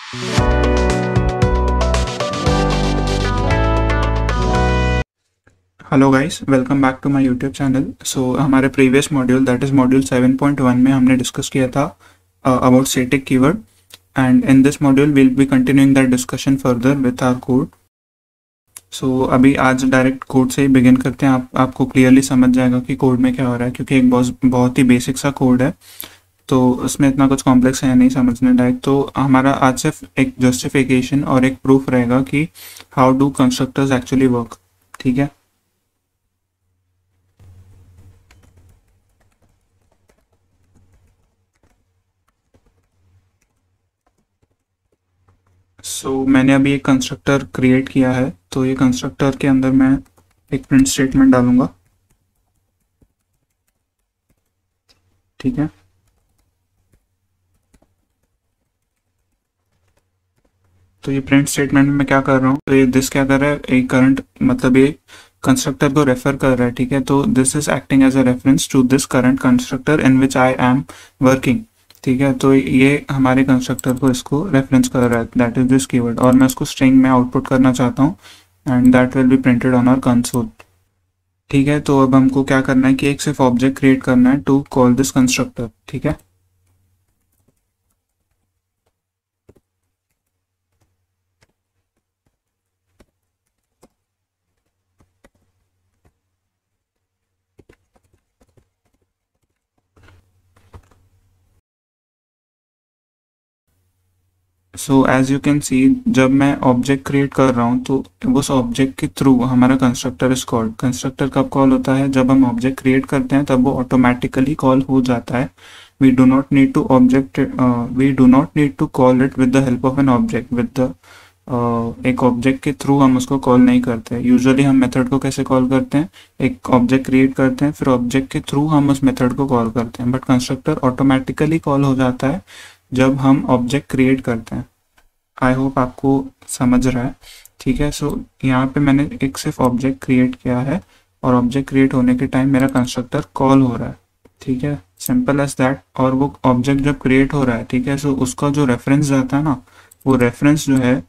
Hello guys, welcome back to my YouTube channel. So हमारे previous module that is module 7.1 में हमने discuss किया था about static keyword, and in this module will be continuing that discussion further with our code. So अभी आज direct code से ही begin करते हैं। आपको क्लियरली समझ जाएगा कि कोड में क्या हो रहा है, क्योंकि एक बहुत ही बेसिक सा कोड है, तो उसमें इतना कुछ कॉम्प्लेक्स है नहीं समझने लायक। तो हमारा आज सिर्फ एक जस्टिफिकेशन और एक प्रूफ रहेगा कि how do constructors actually work. ठीक है, मैंने अभी एक कंस्ट्रक्टर क्रिएट किया है। तो ये कंस्ट्रक्टर के अंदर मैं एक प्रिंट स्टेटमेंट डालूंगा। ठीक है, तो ये प्रिंट स्टेटमेंट में मैं क्या कर रहा हूँ, तो ये दिस क्या कर रहा है, एक करंट मतलब ये कंस्ट्रक्टर को रेफर कर रहा है। ठीक है, तो this is acting as a reference to this current constructor in which I am working. ठीक है, तो ये हमारे कंस्ट्रक्टर को इसको रेफरेंस कर रहा है, दैट इज दिस कीवर्ड, और मैं उसको स्ट्रिंग में आउटपुट करना चाहता हूँ and that will be printed on our console. ठीक है, तो अब हमको क्या करना है कि एक सिर्फ ऑब्जेक्ट क्रिएट करना है टू कॉल दिस कंस्ट्रक्टर। ठीक है, so as you can see, जब मैं ऑब्जेक्ट क्रिएट कर रहा हूँ तो उस ऑब्जेक्ट के थ्रू हमारा कंस्ट्रक्टर इज कॉल्ड। कंस्ट्रक्टर कब कॉल होता है, जब हम ऑब्जेक्ट क्रिएट करते हैं तब वो ऑटोमेटिकली कॉल हो जाता है। We do not need to call it with the help of an object. एक ऑब्जेक्ट के थ्रू हम उसको कॉल नहीं करते। यूजुअली हम मेथड को कैसे कॉल करते हैं, एक ऑब्जेक्ट क्रिएट करते हैं, फिर ऑब्जेक्ट के थ्रू हम उस मेथड को कॉल करते हैं, बट कंस्ट्रक्टर ऑटोमेटिकली कॉल हो जाता है जब हम ऑब्जेक्ट क्रिएट करते हैं। आई होप आपको समझ रहा है। ठीक है, सो यहाँ पे मैंने एक सिर्फ ऑब्जेक्ट क्रिएट किया है और ऑब्जेक्ट क्रिएट होने के टाइम मेरा कंस्ट्रक्टर कॉल हो रहा है। ठीक है, सिंपल एज दैट। और वो ऑब्जेक्ट जब क्रिएट हो रहा है, ठीक है, सो उसका जो रेफरेंस जाता है ना, वो रेफरेंस जो है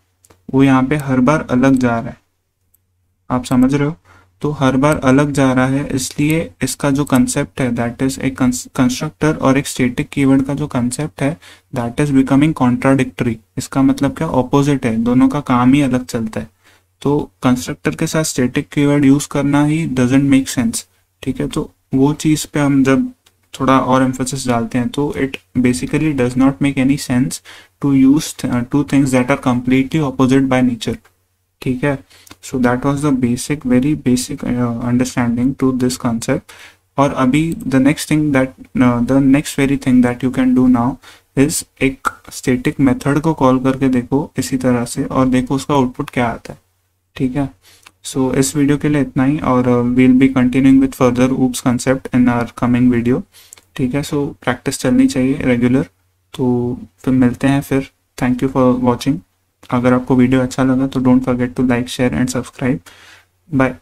वो यहाँ पे हर बार अलग जा रहा है। आप समझ रहे हो, तो हर बार अलग जा रहा है, इसलिए इसका जो कंसेप्ट है दैट इज एक कंस्ट्रक्टर और एक स्टैटिक कीवर्ड का जो कंसेप्ट है दैट इज बिकमिंग कॉन्ट्राडिक्टरी। इसका मतलब क्या, ऑपोजिट है, दोनों का काम ही अलग चलता है। तो कंस्ट्रक्टर के साथ स्टैटिक कीवर्ड यूज करना ही डजंट मेक सेंस। ठीक है, तो वो चीज पे हम जब थोड़ा और एम्फोसिस डालते हैं तो it basically does not make any sense to use two things that are completely opposite by nature. ठीक है, so that was the basic, very basic understanding to this concept. और अभी the next very thing that you can do now is एक static method को call करके देखो इसी तरह से, और देखो उसका आउटपुट क्या आता है। ठीक है, सो इस वीडियो के लिए इतना ही, और we'll be continuing with further OOPs concept in our coming video. ठीक है, सो प्रैक्टिस चलनी चाहिए रेगुलर। तो फिर मिलते हैं फिर। Thank you for watching. अगर आपको वीडियो अच्छा लगा तो don't forget to like, share and subscribe. Bye.